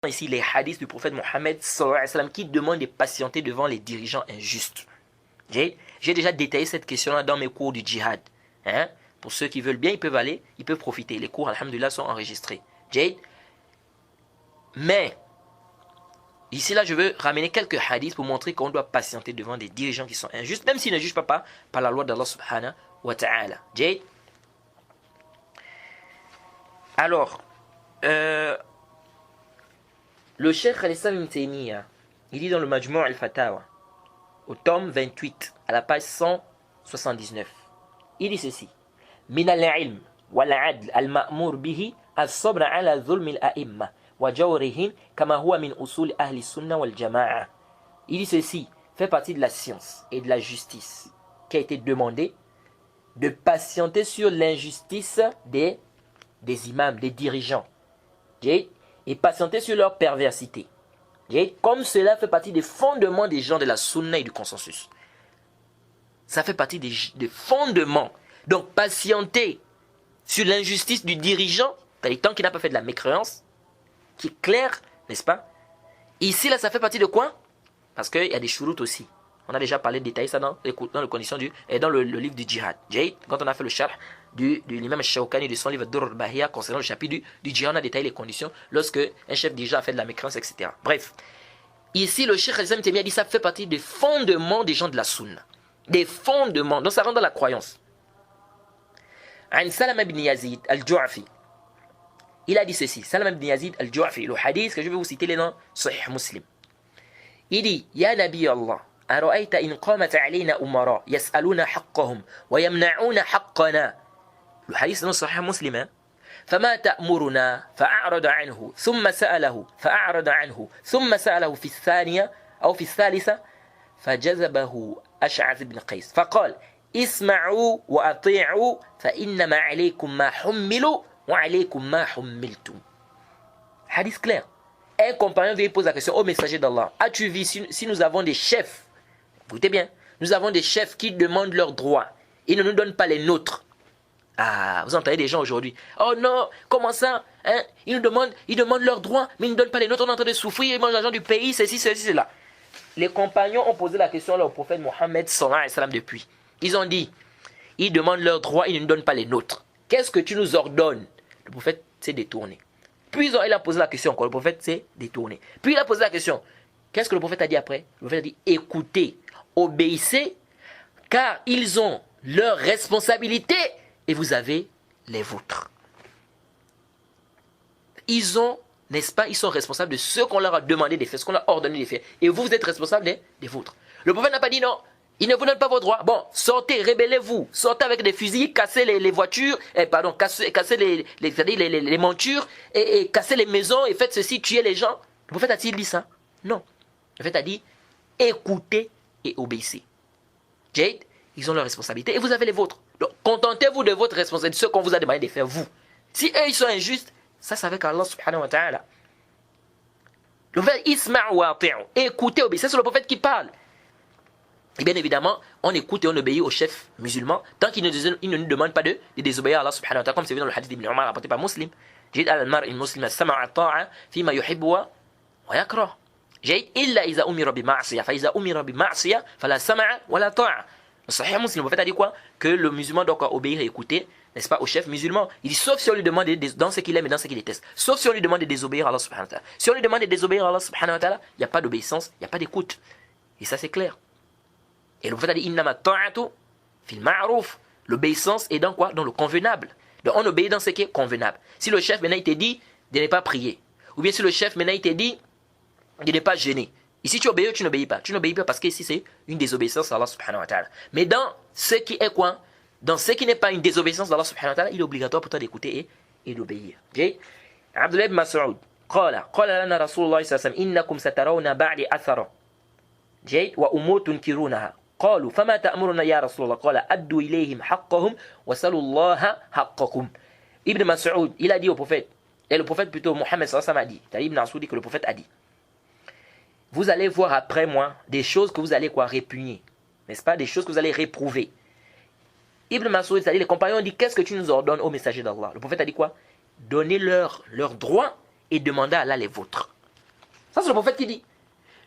ici les hadiths du prophète Mohammed sallallahu alayhi wa sallam qui demandent de patienter devant les dirigeants injustes. J'ai déjà détaillé cette question-là dans mes cours du djihad. Hein? Pour ceux qui veulent bien, ils peuvent aller, ils peuvent profiter. Les cours, alhamdulillah, sont enregistrés. Mais, ici, là, je veux ramener quelques hadiths pour montrer qu'on doit patienter devant des dirigeants qui sont injustes, même s'ils ne jugent pas par la loi d'Allah subhanahu wa ta'ala. Alors, le cheikh al-Islam ibn Taymiyyah, il dit dans le Majmu' al-Fatawa, au tome 28, à la page 179, il dit ceci: Min al-ilm wal-adl al-ma'mur bihi as-sabr ala dhulm al-a'imma wa jawrihim kama huwa min usul ahli sunnah wal jama'a. Il dit ceci fait partie de la science et de la justice qui a été demandé de patienter sur l'injustice des imams, des dirigeants, et patienter sur leur perversité. Comme cela fait partie des fondements des gens de la sunna et du consensus. Ça fait partie des fondements. Donc patienter sur l'injustice du dirigeant, tant qu'il n'a pas fait de la mécréance, qui est clair, n'est-ce pas? Ici, là, ça fait partie de quoi? Parce qu'il y a des shurut aussi. On a déjà parlé de détailler ça dans les conditions dans le livre du djihad. Quand on a fait le sharh de l'imam al-Shawkani de son livre Durr al-Bahiyya concernant le chapitre du djihad, on a détaillé les conditions lorsque un chef dirigeant a fait de la mécréance, etc. Bref, ici le cheikh al-Islam Taymiyyah dit ça fait partie des fondements des gens de la sunna. Des fondements, donc ça rentre dans la croyance. An Salama ibn Yazid al-Ju'afi, il a dit ceci, Salama ibn Yazid al-Ju'afi, le hadith que je vais vous citer les noms, Sahih Muslim. Il dit: Ya Nabi Allah, أرأيت إن قامت علينا أمراء يسألون حقهم ويمنعون حقنا. Le hadith dans Sahih Muslim. فما تأمرنا فأعرض عنه ثم سأله فأعرض عنه ثم سأله في الثانية أو في الثالثة فجذبه أشعث بن قيس فقال: اسمعوا وأطيعوا فإنما عليكم ما حملوا وعليكم ما حملتم. Hadith clair. Un compagnon vient poser la question au messager d'Allah: as-tu vu si nous avons des chefs? Écoutez bien, nous avons des chefs qui demandent leurs droits. Ils ne nous donnent pas les nôtres. Ah, vous entendez des gens aujourd'hui: oh non, comment ça, hein? Ils demandent leurs droits, mais ils ne donnent pas les nôtres. On est en train de souffrir, ils mangent l'argent du pays, ceci, cela. Les compagnons ont posé la question au prophète Mohammed sallallahu alayhi wa sallam depuis. Ils ont dit: ils demandent leurs droits, ils ne nous donnent pas les nôtres. Qu'est-ce que tu nous ordonnes? Le prophète s'est détourné. Puis il a posé la question encore, le prophète s'est détourné. Puis il a posé la question. Qu'est-ce que le prophète a dit après? Le prophète a dit: écoutez, obéissez, car ils ont leurs responsabilités et vous avez les vôtres. Ils ont, n'est-ce pas, ils sont responsables de ce qu'on leur a demandé de faire, ce qu'on leur a ordonné de faire. Et vous êtes responsables des vôtres. Le prophète n'a pas dit non. Il ne vous donne pas vos droits. Bon, sortez, rébellez-vous. Sortez avec des fusils, cassez les voitures, cassez les montures, et cassez les maisons, et faites ceci, tuez les gens. Le prophète a-t-il dit ça? Non. Le prophète a dit: écoutez et obéissez. Ils ont leurs responsabilités et vous avez les vôtres. Donc, contentez-vous de votre responsabilité, ce qu'on vous a demandé de faire, vous. Si eux, ils sont injustes, ça, c'est avec Allah subhanahu wa ta'ala. Le prophète: isma'u wa ati'u. Écoutez, obéissez. C'est le prophète qui parle. Et bien évidemment, on écoute et on obéit aux chefs musulmans tant qu'ils ne nous demandent pas de désobéir à Allah subhanahu wa ta'ala, comme c'est vu dans le hadith d'Ibn Umar rapporté par Muslim. Jid al-mar'i muslim as-sam'a ta'a fima yuhibbu wa yakrah. Jid illa iza umira bi ma'siyah fa iza umira bi ma'siyah fala sam'a wala ta'a. Le Sahih Muslim, le prophète a dit quoi? Que le musulman doit obéir et écouter, n'est-ce pas, au chef musulman. Il dit sauf si on lui demande dans ce qu'il aime et dans ce qu'il déteste. Sauf si on lui demande de désobéir à Allah subhanahu wa ta'ala. Si on lui demande de désobéir à Allah subhanahu wa ta'ala, il n'y a pas d'obéissance, il n'y a pas d'écoute. Et ça c'est clair. Et le prophète a dit: innama ta'atu fil ma'ruf. L'obéissance est dans quoi? Dans le convenable. Donc on obéit dans ce qui est convenable. Si le chef maintenant il te dit de ne pas prier, ou bien si le chef maintenant il te dit de ne pas jeûner, ici tu obéis ou tu n'obéis pas? Tu n'obéis pas parce que ici c'est une désobéissance à Allah subhanahu wa ta'ala. Mais dans ce qui est quoi? Dans ce qui n'est pas une désobéissance à Allah subhanahu wa ta'ala, il est obligatoire pour toi d'écouter et d'obéir. Abdullah ibn Mas'ud قال لنا رسول الله صلى الله عليه وسلم إنكم سترون بعد أثر وأمور تنكرونها قالوا فما تأمرنا يا رسول الله قال أدوا إليهم حقهم وسلوا الله حقكم. Ibn Mas'ud, il a dit au prophète, et le prophète plutôt Mohammed sallallahu alayhi wa sallam a dit, c'est-à-dire Ibn Mas'ud dit que le prophète a dit: vous allez voir après moi des choses que vous allez répugner, n'est-ce pas, des choses que vous allez réprouver. Ibn Mas'ud, c'est-à-dire les compagnons, ont dit: qu'est-ce que tu nous ordonnes au messager d'Allah? Le prophète a dit quoi? Donnez leurs droits et demandez à Allah les vôtres. Ça, c'est le prophète qui dit.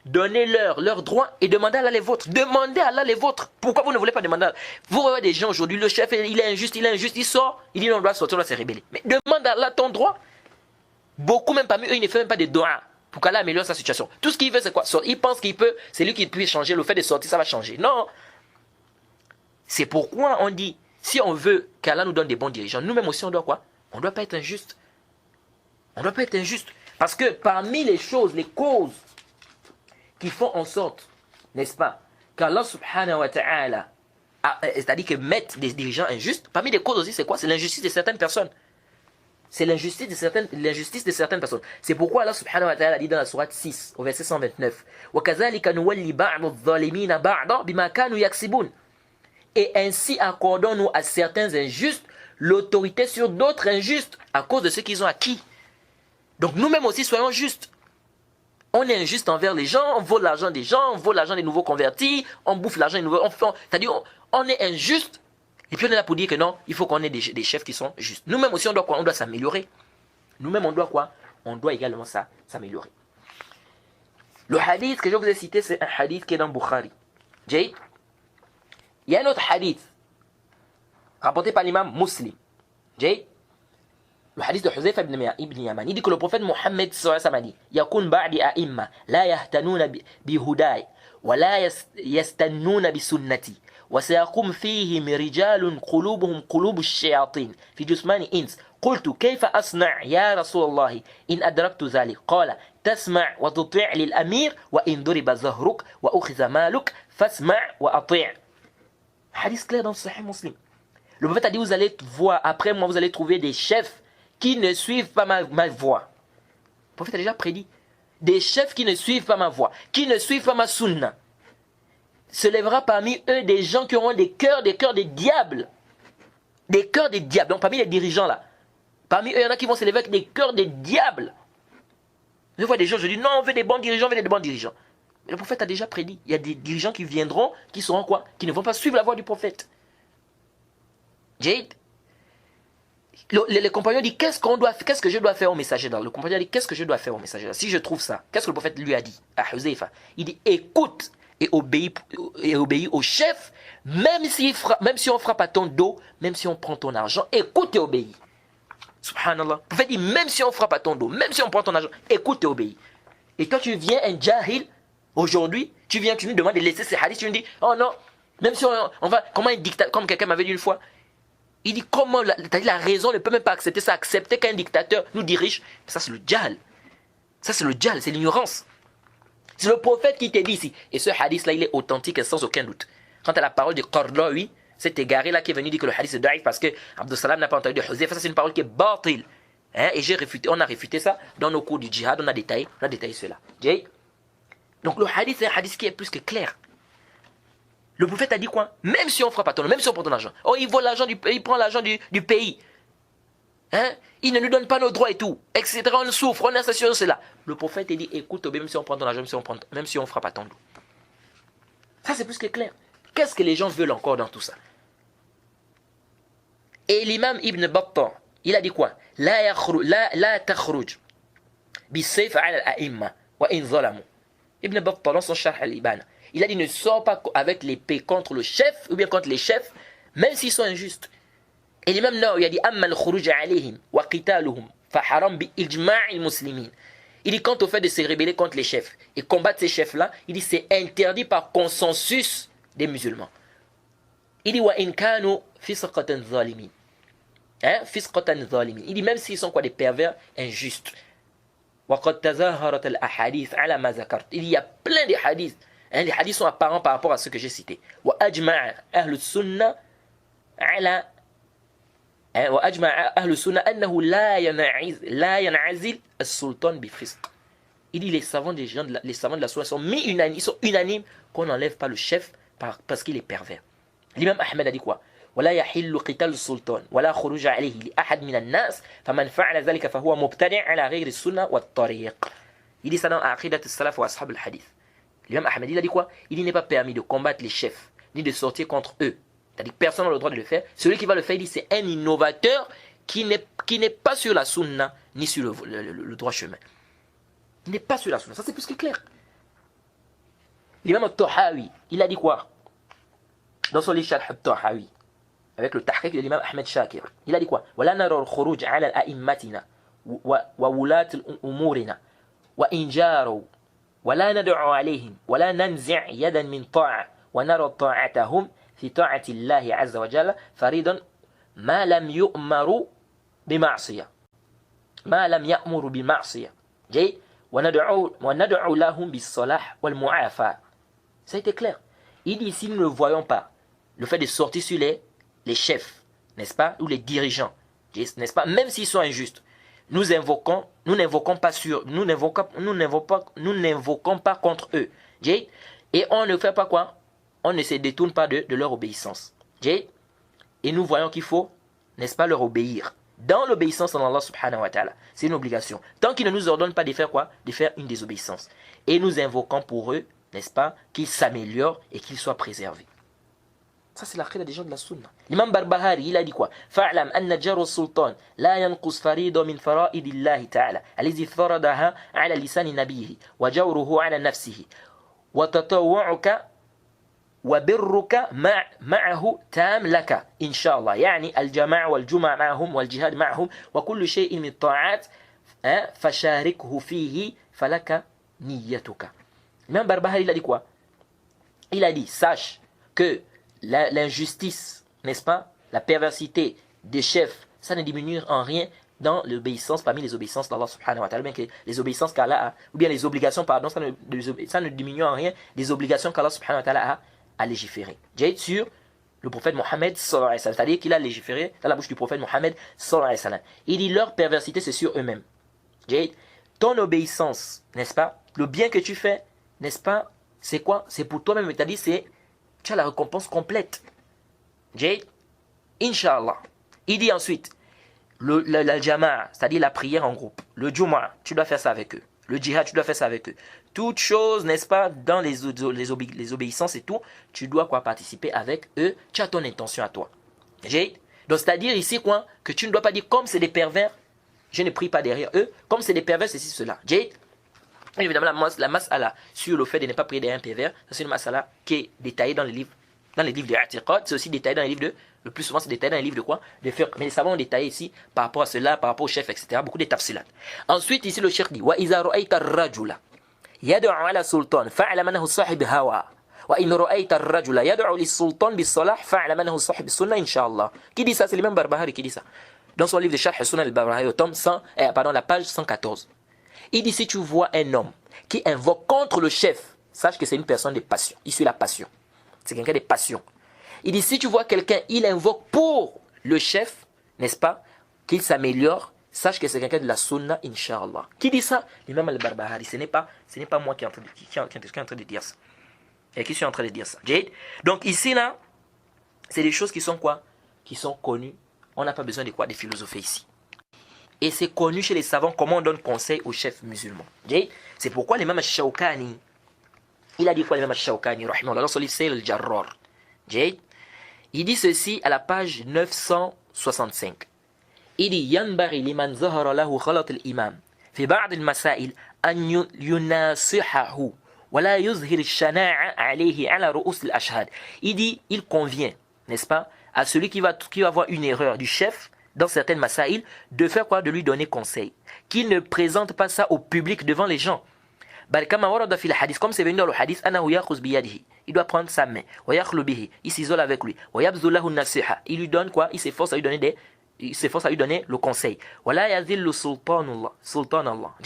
Donnez-leur leurs droits et demandez à Allah les vôtres. Demandez à Allah les vôtres. Pourquoi vous ne voulez pas demander à Allah? Vous voyez des gens aujourd'hui, le chef, il est injuste, il sort, il dit non, on doit sortir, on doit se rébeller. Mais demande à Allah ton droit. Beaucoup, même parmi eux, ils ne font même pas de doigts pour qu'Allah améliore sa situation. Tout ce qu'il veut, c'est quoi? Il pense qu'il peut, c'est lui qui peut changer. Le fait de sortir, ça va changer. Non. C'est pourquoi on dit, si on veut qu'Allah nous donne des bons dirigeants, nous-mêmes aussi, on doit quoi? On ne doit pas être injuste. On ne doit pas être injuste. Parce que parmi les choses, les causes qui font en sorte, n'est-ce pas, qu'Allah subhanahu wa ta'ala, c'est-à-dire que mettre des dirigeants injustes, parmi les causes aussi, c'est quoi? C'est l'injustice de certaines personnes. C'est l'injustice de certaines personnes. C'est pourquoi Allah subhanahu wa ta'ala dit dans la sourate 6, au verset 129, وَكَذَلِكَ نُوَلِّ بَعْضُ الظَّالِمِينَ بَعْضًا بِمَا كَانُوا يَكْسِبُونَ. Et ainsi accordons-nous à certains injustes l'autorité sur d'autres injustes à cause de ce qu'ils ont acquis. Donc nous-mêmes aussi soyons justes. On est injuste envers les gens, on vole l'argent des gens, on vole l'argent des nouveaux convertis, on bouffe l'argent des nouveaux... C'est-à-dire on est injuste. Et puis on est là pour dire que non, il faut qu'on ait des chefs qui sont justes. Nous-mêmes aussi on doit quoi? On doit s'améliorer. Nous-mêmes on doit quoi? On doit également s'améliorer. Le hadith que je vous ai cité, c'est un hadith qui est dans Bukhari. Jay, il y a un autre hadith rapporté par l'imam Muslim. Jay, le hadith de Huzayfa ibn Yaman, il dit que le prophète Mohammed sallallahu alayhi wa sallam dit Yakun ba'di a'imma la yahtanuna bi huday wa la yastannuna bi sunnati wa sayakum fihim rijalun qulubuhum qulubu ash-shayatin fi jusmani ins قلت كيف أصنع يا رسول الله إن أدركت ذلك قال تسمع وتطيع للأمير وإن ضرب ظهرك وأخذ مالك فاسمع وأطيع. Hadith clair dans le Sahih Muslim. Le prophète a dit, vous allez voir, après moi, vous allez trouver des chefs qui ne suivent pas ma voie. Le prophète a déjà prédit. Des chefs qui ne suivent pas ma voie, qui ne suivent pas ma sunna. Se lèvera parmi eux des gens qui auront des cœurs de diables. Des cœurs de diables. Donc parmi les dirigeants là, parmi eux, il y en a qui vont se lever avec des cœurs de diables. Je vois des gens, je dis, non, on veut des bons dirigeants, on veut des bons dirigeants. Mais le prophète a déjà prédit. Il y a des dirigeants qui viendront, qui seront quoi? Qui ne vont pas suivre la voie du prophète. Jade, les compagnons disent, qu'est-ce que je dois faire au messager d'Allah? Le compagnon dit, qu'est-ce que je dois faire au messager d'Allah? Si je trouve ça, qu'est-ce que le prophète lui a dit à Huzayfa? Il dit, écoute et obéis au chef, même si on frappe à ton dos, même si on prend ton argent, écoute et obéis. Subhanallah. Le prophète dit, même si on frappe à ton dos, même si on prend ton argent, écoute et obéis. Et toi tu viens un jahil, aujourd'hui, tu nous demandes de laisser ces hadiths, tu me dis, oh non, même si on va, comment un dictateur, comme quelqu'un m'avait dit une fois, il dit comment, la raison ne peut même pas accepter ça, accepter qu'un dictateur nous dirige. Ça c'est le djahal. Ça c'est le djahal, c'est l'ignorance. C'est le prophète qui t'a dit ici. Et ce hadith là, il est authentique et sans aucun doute. Quant à la parole de Qardawi, cet égaré là qui est venu dire que le hadith est daïf parce que Abdus Salam n'a pas entendu de Huzayfa, ça c'est une parole qui est batil. Et on a réfuté ça dans nos cours du djihad, on a détaillé cela. Donc le hadith c'est un hadith qui est plus que clair. Le prophète a dit quoi? Même si on frappe à ton nom, même si on prend ton argent. Oh, il vole l'argent il prend l'argent du pays. Il ne nous donne pas nos droits et tout. Etc. On souffre, on est associé à cela. Le prophète a dit, écoute, même si on prend ton argent, même si on frappe à ton dos. Ça c'est plus que clair. Qu'est-ce que les gens veulent encore dans tout ça? Et l'imam Ibn Battah, il a dit quoi? La takhruj bisayf ala al-a'imma wa in zalamu. Ibn Battah dans son Sharh al-Ibana, il a dit ne sors pas avec l'épée contre le chef ou bien contre les chefs, même s'ils sont injustes. Et l'imam Nawawi il a dit amma al-khuruj alayhim wa qitaluhum fa haram bi ijma' al-muslimin. Il dit quant au fait de se rebeller contre les chefs et combattre ces chefs-là, il dit c'est interdit par consensus des musulmans. Il dit wa in kanu fisqatan zalimin. Fisqatan zalimin. Il dit même s'ils sont quoi des pervers injustes. Wa qad tazaharat al-ahadith ala ma zakart. Il y a plein de hadiths. Les hadiths sont apparents par rapport à ce que j'ai cité. Wa ajma'a ahlu sunnah ala وأجمع أهل السنة أنه لا ينعزل السلطان بفسق. Il dit les savants de la Sunna sont unanimes qu'on n'enlève pas le chef parce qu'il est pervers. L'imam Ahmed a dit quoi? ولا يحل قتال السلطان ولا خروج عليه لأحد من الناس فمن فعل ذلك فهو مبتدع على غير السنة والطريق. Il dit ça dans Aqidat al-Salaf wa Ashab al-Hadith. L'imam Ahmed il a dit quoi? Il n'est pas permis de combattre les chefs ni de sortir contre eux. C'est-à-dire que personne n'a le droit de le faire. Celui qui va le faire, il dit c'est un innovateur qui n'est pas sur la sunna ni sur le droit chemin. Il n'est pas sur la sunna. Ça, c'est plus que clair. L'imam al-Tahawi, il a dit quoi dans son livre Sharh al-Tahawi, avec le tahqiq de l'imam Ahmed Shakir, il a dit quoi وَلَا نَرَى الْخُرُوجَ عَلَى الْأَئِمَّةِنَا وَوُلَاةِ أُمُورِنَا وَإِنْ جَارُوا وَلَا نَدْعُ عَلَيْهِمْ وَلَا نَنْزِعْ يَدًا مِنْ طَاعَةٍ وَنَرَى طَاعَتَهُمْ في طاعة الله عز وجل فريضا ما لم يؤمروا بمعصية ما لم يأمروا بمعصية جيد وندعو لهم بالصلاح والمعافاة. Ça a été clair. Il dit ici, nous ne voyons pas le fait de sortir sur les chefs, n'est-ce pas, ou les dirigeants, n'est-ce pas, même s'ils sont injustes. Nous n'invoquons pas contre eux. Et on ne fait pas quoi? On ne se détourne pas de leur obéissance. Et nous voyons qu'il faut, n'est-ce pas, leur obéir. Dans l'obéissance en Allah subhanahu wa ta'ala. C'est une obligation. Tant qu'ils ne nous ordonnent pas de faire quoi? De faire une désobéissance. Et nous invoquons pour eux, n'est-ce pas, qu'ils s'améliorent et qu'ils soient préservés. Ça, c'est l'aqida des gens de la sunna. L'imam Barbahari, il a dit quoi? فَاعْلَمْ أَنَّ جَرُ السُّلْطَانِ لَا يَنْقُصْ فَرِيضًا مِنْ فَرَائِدِ اللَّهِ تَعَالَى الَّذِي فَرَضَهَا عَلَى لِسَانِ نَبِيِّهِ وَجَوْرُهُ عَلى نَفْسِهِ وَتَطَوُّعُكَ وبرك معه تام لك إن شاء الله يعني الجماعة والجمع معهم والجهاد معهم وكل شيء من الطاعات فشاركه فيه فلك نيتك. L'imam Barbahari, il a dit quoi? Il a dit, sache que l'injustice, n'est-ce pas, la perversité des chefs, ça ne diminue en rien dans l'obéissance parmi les obéissances d'Allah subhanahu wa ta'ala, bien que les obéissances qu'Allah a, ou bien les obligations, pardon, ça ne diminue en rien des obligations qu'Allah subhanahu wa ta'ala a légiféré. J'ai sur le prophète Mohammed sallallahu alayhi wa sallam, c'est-à-dire qu'il a légiféré dans la bouche du prophète Mohammed sallallahu alayhi wa sallam. Il dit leur perversité c'est sur eux-mêmes. J'ai ton obéissance, n'est-ce pas, le bien que tu fais, n'est-ce pas, c'est quoi? C'est pour toi-même, c'est-à-dire c'est tu as la récompense complète. J'ai Inch'Allah. Il dit ensuite la jama'a, c'est-à-dire la prière en groupe, le Jumu'ah, tu dois faire ça avec eux. Le djihad, tu dois faire ça avec eux. Toutes choses, n'est-ce pas, dans les obéissances et tout, tu dois quoi participer avec eux. Tu as ton intention à toi. Donc, c'est-à-dire ici quoi, que tu ne dois pas dire comme c'est des pervers, je ne prie pas derrière eux. Comme c'est des pervers, c'est cela. Évidemment, la mas'ala sur le fait de ne pas prier derrière un pervers, c'est une mas'ala qui est détaillée dans les livres de I'tiqad. C'est aussi détaillé dans les livres de... Le plus souvent, c'est détaillé dans les livres de quoi? De fiqh. Mais les savants ont détaillé ici par rapport à cela, par rapport au chef, etc. Beaucoup de tafsilat. Ensuite, ici, le cheikh dit وَإِذَا رَأَيْتَ الرَّجُلَ يَدْعُ عَلَى السُّلْطَانِ فَاعْلَمْ أَنَّهُ صَاحِبُ هَوَى وَإِنْ رَأَيْتَ الرَّجُلَ يَدْعُ لِلسُّلْطَانِ بِالصَّلَاحِ فَاعْلَمْ أَنَّهُ صَاحِبُ السُّنَّةِ إِنْ شَاء الله. Qui dit ça? C'est l'imam Barbahari qui dit ça. Dans son livre de Sharh Sunan al-Barbahari, au tome 100, la page 114. Il dit si tu vois un homme qui invoque contre le chef, sache que c'est une personne de passion. Il suit la passion. C'est quelqu'un de passion. Il dit, si tu vois quelqu'un, il invoque pour le chef, n'est-ce pas, qu'il s'améliore, sache que c'est quelqu'un de la sunna, incha'Allah. Qui dit ça? L'imam al-Barbahari. Ce n'est pas moi qui est en train de dire ça. Et qui suis en train de dire ça. Donc ici, là, c'est des choses qui sont quoi? Qui sont connues. On n'a pas besoin de quoi? De philosopher ici. Et c'est connu chez les savants comment on donne conseil aux chefs musulmans. C'est pourquoi l'imam al-Shawkani, il a dit quoi l'imam al-Shawkani, rahimahullah, dans son livre Sayl al-Jarrar. Il dit ceci à la page 965. Il dit ينبغي لمن ظهر له خلط الإمام في بعض المسائل أن يناصحه ولا يظهر الشناعة عليه على رؤوس الأشهاد. Il dit il convient, n'est-ce pas, à celui qui va voir une erreur du chef dans certaines masaïl, de faire quoi? De lui donner conseil. Qu'il ne présente pas ça au public devant les gens. Comme c'est venu dans le hadith, il doit prendre sa main, il s'isole avec lui, il lui donne quoi? Il s'efforce à lui donner le conseil. Il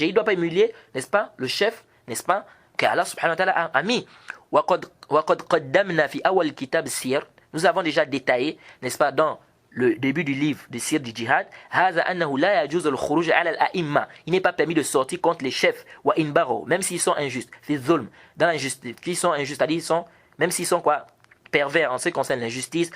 ne doit pas humilier, n'est-ce pas, le chef, n'est-ce pas, qu'Allah subhanahu wa ta'ala a mis. Nous avons déjà détaillé, n'est-ce pas, dans le début du livre de Sir du Jihad, il n'est pas permis de sortir contre les chefs, même s'ils sont injustes, dans l'injustice, qui sont injustes, c'est-à-dire même s'ils sont quoi, pervers en ce qui concerne l'injustice,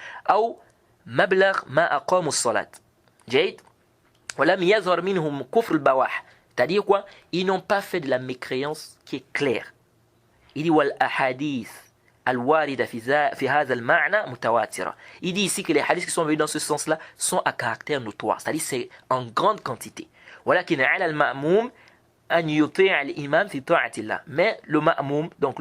c'est-à-dire quoi, ils n'ont pas fait de la mécréance qui est claire. Il dit il dit ici que les hadiths qui sont venus dans ce sens-là sont à caractère notoire, c'est-à-dire c'est en grande quantité. an yuti' al-imam fi ta'atillah. Mais le ma'moum, donc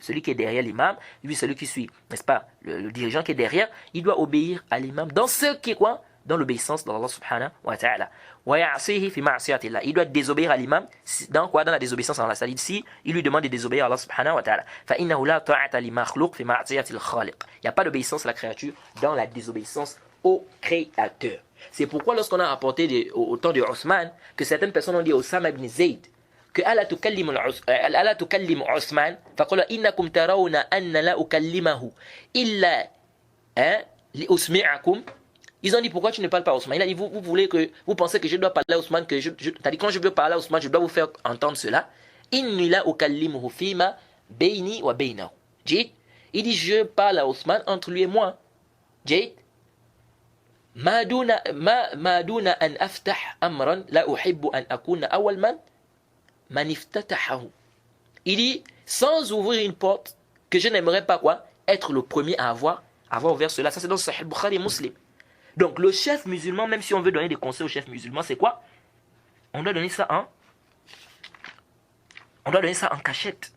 celui qui est derrière l'imam, lui celui qui suit, n'est-ce pas, le dirigeant qui est derrière, il doit obéir à l'imam dans ce qui est quoi? Dans l'obéissance d'Allah subhanahu wa ta'ala. Wa ya'sihi fi ma'siyatillah. Il doit désobéir à l'imam dans quoi? Dans la désobéissance à Allah. C'est-à-dire ici, il lui demande de désobéir à Allah subhanahu wa ta'ala. Fa innahu la ta'ata li makhluq fi ma'siyatil khaliq. Il n'y a pas d'obéissance à la créature dans la désobéissance au créateur. C'est pourquoi lorsqu'on a rapporté au temps de Othman que certaines personnes ont dit au Osama ibn Zayd que ala tukallimu Othman faqala innakum tarawna anna la ukallimahu illa li usmi'akum. Ils ont dit pourquoi tu ne parles pas à Othman? Il a dit vous pensez que je dois parler à Othman, t'as dit quand je veux parler à Othman je dois vous faire entendre cela. Inni la ukallimuhu fima bayni wa baynahu. Il dit je parle à Othman entre lui et moi. ما دون أن أفتح أمرا لا أحب أن أكون أول من افتتحه. Il dit sans ouvrir une porte que je n'aimerais pas quoi être le premier à avoir ouvert cela. Ça c'est dans Sahih Bukhari et Muslim. Donc le chef musulman, même si on veut donner des conseils au chef musulman, c'est quoi? On doit donner ça en cachette.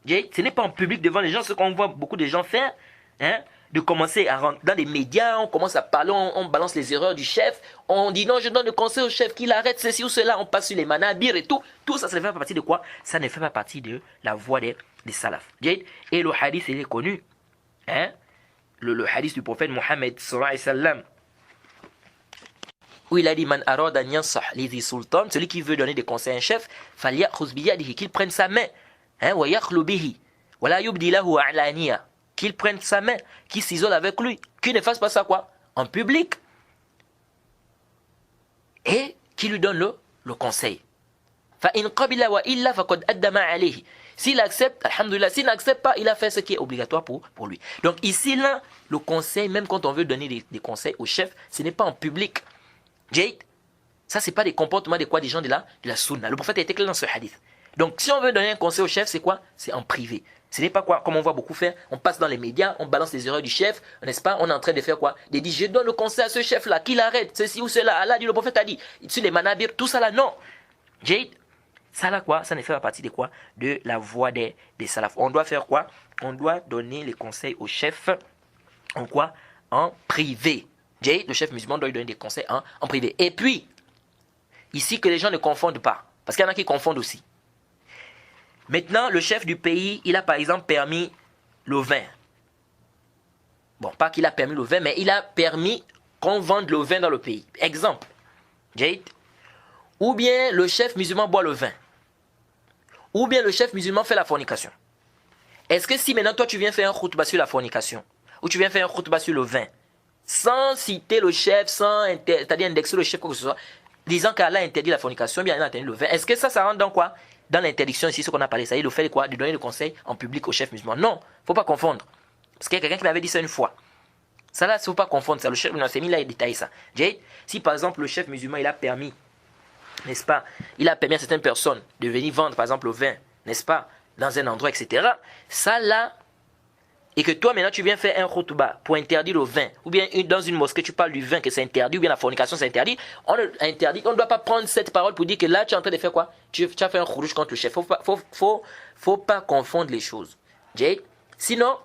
Ce n'est pas en public devant les gens, ce qu'on voit beaucoup de gens faire, de commencer à rentrer dans les médias, on commence à parler, on balance les erreurs du chef, on dit non, je donne le conseil au chef qu'il arrête ceci ou cela, on passe sur les manabir et tout. Tout ça, ça ne fait pas partie de quoi? Ça ne fait pas partie de la voie des salafs. Et le hadith, il est connu. Le hadith du prophète Mohammed sallallahu alayhi wa sallam, où il a dit man arada an yansah li sultan, celui qui veut donner des conseils à un chef, falyakhuz bi yadihi, qu'il prenne sa main, wa yakhlu bihi, wa la yubdi lahu alaniya, qu'il prenne sa main, qu'il s'isole avec lui, qu'il ne fasse pas ça quoi? En public. Et qu'il lui donne le conseil. Fa in qabila wa illa faqad addama alayhi. S'il accepte, alhamdoulilah, s'il n'accepte pas, il a fait ce qui est obligatoire pour lui. Donc ici là, le conseil, même quand on veut donner des conseils au chef, ce n'est pas en public. Ça c'est pas des comportements des gens de la sunna. Le prophète a été clair dans ce hadith. Donc si on veut donner un conseil au chef, c'est quoi? C'est en privé. Ce n'est pas quoi, comme on voit beaucoup faire, on passe dans les médias, on balance les erreurs du chef, n'est-ce pas? On est en train de faire quoi? De dire, je donne le conseil à ce chef-là, qu'il arrête, ceci ou cela. Allah dit, le prophète a dit, sur les manabir, tout ça là, non. Ça là quoi? Ça ne fait pas partie de quoi? De la voie des salafs. On doit faire quoi? On doit donner les conseils au chef en quoi? En privé. Le chef musulman doit lui donner des conseils en privé. Et puis, ici que les gens ne confondent pas, parce qu'il y en a qui confondent aussi. Maintenant, le chef du pays, il a par exemple permis le vin. Bon, pas qu'il a permis le vin, mais il a permis qu'on vende le vin dans le pays. Exemple. Ou bien le chef musulman boit le vin. Ou bien le chef musulman fait la fornication. Est-ce que si maintenant toi tu viens faire un khutbah sur la fornication, ou tu viens faire un khutbah sur le vin, sans citer le chef, c'est-à-dire indexer le chef, quoi que ce soit, disant qu'Allah interdit la fornication, bien il a interdit le vin, est-ce que ça rentre dans quoi? Dans l'interdiction ici, ce qu'on a parlé, ça y est, le fait de quoi? De donner le conseil en public au chef musulman. Non, il ne faut pas confondre. Parce qu'il y a quelqu'un qui m'avait dit ça une fois. Ça là, il ne faut pas confondre ça. Le chef musulman, il a détaillé ça. Si par exemple le chef musulman, il a permis, n'est-ce pas, il a permis à certaines personnes de venir vendre par exemple le vin, n'est-ce pas, dans un endroit, etc. Ça là, et que toi maintenant tu viens faire un khutbah pour interdire le vin, ou bien dans une mosquée tu parles du vin que c'est interdit, ou bien la fornication c'est interdit, on ne doit pas prendre cette parole pour dire que là tu es en train de faire quoi? Tu as fait un khuruj contre le chef. Faut pas confondre les choses. Sinon,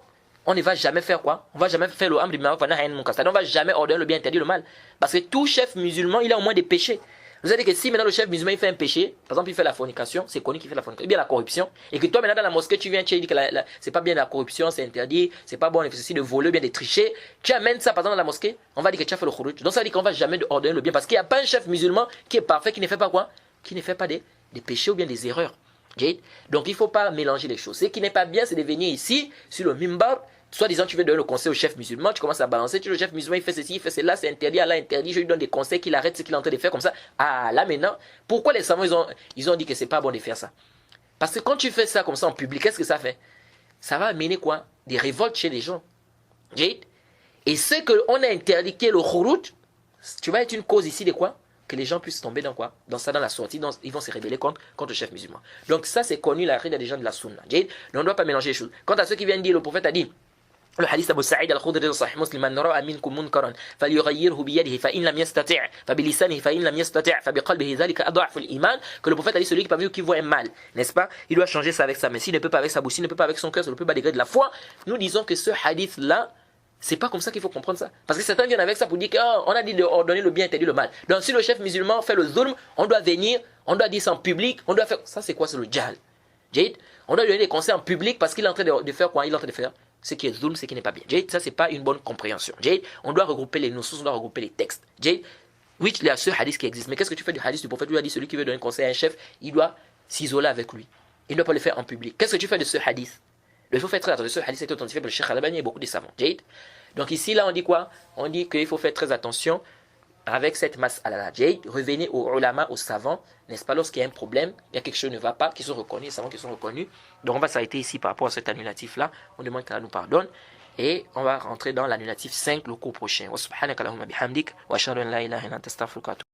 on ne va jamais faire quoi? On ne va jamais faire le amr bil ma'ruf wa nahy anil munkar. On ne va jamais ordonner le bien, interdire le mal. Parce que tout chef musulman, il a au moins des péchés. Vous savez que si maintenant le chef musulman il fait un péché, par exemple il fait la fornication, c'est connu qu'il fait la fornication, ou bien la corruption, et que toi maintenant dans la mosquée tu viens, tu dis que c'est pas bien la corruption, c'est interdit, c'est pas bon de voler, bien de tricher, tu amènes ça par exemple dans la mosquée, on va dire que tu as fait le khuruj. Donc ça veut dire qu'on va jamais ordonner le bien, parce qu'il n'y a pas un chef musulman qui est parfait, qui ne fait pas quoi? Qui ne fait pas des péchés ou bien des erreurs. Donc il ne faut pas mélanger les choses. Ce qui n'est pas bien, c'est de venir ici, sur le mimbar, soit disant tu veux donner le conseil au chef musulman, tu commences à balancer, tu dis le chef musulman il fait ceci, il fait cela, c'est interdit, Allah interdit, je lui donne des conseils qu'il arrête ce qu'il est en train de faire comme ça. Ah là maintenant, pourquoi les savants ils ont dit que c'est pas bon de faire ça? Parce que quand tu fais ça comme ça en public, qu'est-ce que ça fait? Ça va amener quoi? Des révoltes chez les gens. Et ce qu'on a interdit, qui est le khuruj, tu vas être une cause ici de quoi? Que les gens puissent tomber dans quoi? Dans ça, dans la sortie, ils vont se rébeller contre le chef musulman. Donc ça c'est connu, la règle des gens de la sunna. Donc on ne doit pas mélanger les choses. Quant à ceux qui viennent dire, le prophète a dit, Le hadith Abu Sa'id al-Khudri dans Sahih Muslim, man ra'a minkum munkaran falyughayyirhu bi yadihi fa in lam yastati' fa bi lisanihi fa in lam yastati' fa bi qalbihi dhalika adhafu al-iman, que le prophète a dit celui qui voit un mal, n'est-ce pas, il doit changer ça avec sa main. S'il ne peut pas avec sa bouche, s'il ne peut pas avec son cœur, c'est le plus bas degré de la foi. Nous disons que ce hadith là, c'est pas comme ça qu'il faut comprendre ça. Parce que certains viennent avec ça pour dire qu'on a dit de ordonner le bien, interdire le mal. Donc si le chef musulman fait le zulm, on doit venir, on doit dire ça en public, on doit faire. Ça c'est quoi? C'est le jahl. Jade, on doit lui donner des conseils en public parce qu'il est en train de faire quoi? Il est en train de faire ce qui est zulm, ce qui n'est pas bien. Jade, ça c'est pas une bonne compréhension. Jade, on doit regrouper les notions, on doit regrouper les textes. Jade, oui, il y a ce hadith qui existe. Mais qu'est-ce que tu fais du hadith du prophète? Lui a dit celui qui veut donner conseil à un chef, il doit s'isoler avec lui. Il ne doit pas le faire en public. Qu'est-ce que tu fais de ce hadith? Il faut faire très attention. Ce hadith est authentifié par le Cheikh Al-Albani et beaucoup de savants. Jade. Donc ici, là, on dit quoi? On dit qu'il faut faire très attention avec cette masse à la Jade. Revenez aux ulama, aux savants, n'est-ce pas? Lorsqu'il y a un problème, il y a quelque chose qui ne va pas, qui sont reconnus, les savants qui sont reconnus. Donc on va s'arrêter ici par rapport à cet annulatif-là. On demande qu'Allah nous pardonne. Et on va rentrer dans l'annulatif 5 le cours prochain. Wa subhanaka Allahumma bihamdik wa ashhadu an la ilaha illa anta astaghfiruka wa atubu